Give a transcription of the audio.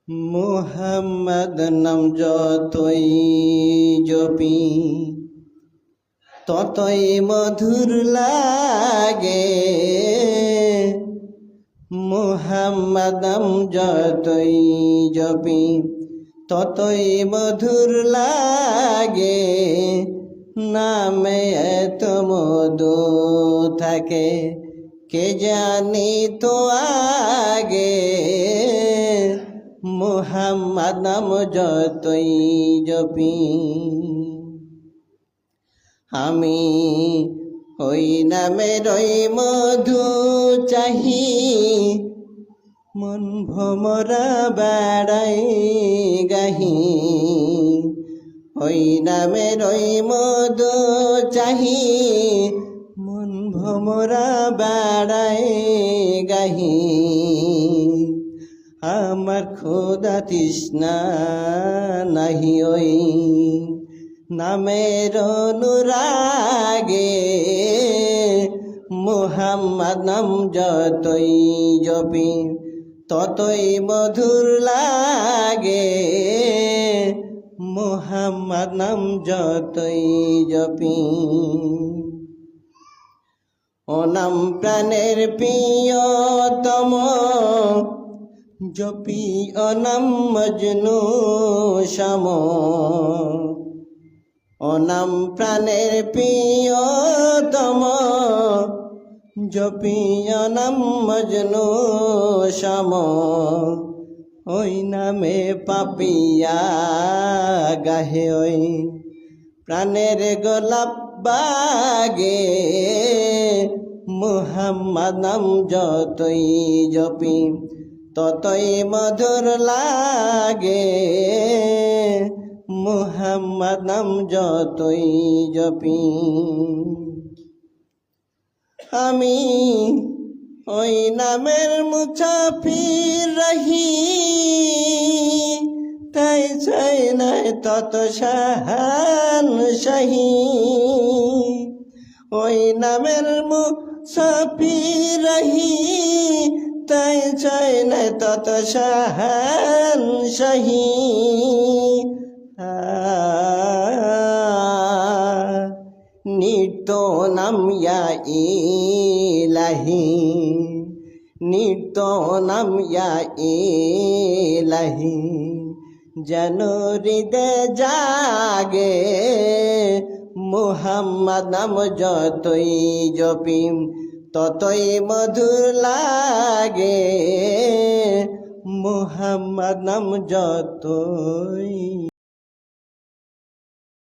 মুহাম্মদ নাম যতই জপি ততই মধুর লাগে। মুহাম্মদ নাম যতই জপি ততই মধুর লাগে। নামে এত মধু থাকে কে জানি তো আগে। মুহাম্মদ নাম যতই জপি আমি ওই নামের ওই মধু চাহি। মন ভমরা বেড়াই গাহি ওই নামের ওই মধু চাহি। মন ভমরা বেড়াই গাহি আমার খোদা তৃষ্ণা নাহি ওই নামের অনুরাগে। মুহাম্মদ নাম যতই জপি ততই মধুর লাগে। মুহাম্মদ নাম যতই জপি ও নাম প্রাণের প্রিয়তম জপি ও নাম মজনু সম। ও নাম প্রাণের প্রিয়তম জপি ও নাম মজনু সম। ওই নামে পাপিয়া গাহে ওই প্রাণের গোলাপ বাগে। মুহাম্মদ নাম যতই জপি ততই মধুর লাগে। মুহাম্মদ নাম যতই জপি আমি ওই নামের মুসাফির রহি। তাই চাই নাই তত শাহান শাহী। ওই নামের মুসাফির রহি তাই চাই নাই তত শাহান শাহী। নিত্য নাম ইয়া ইলাহি নিত্য নাম ইয়া ইলাহি যেন হৃদয় জাগে। মুহাম্মদ নাম যতই জপি ততই মধুর লাগে। মুহাম্মদ নাম যতই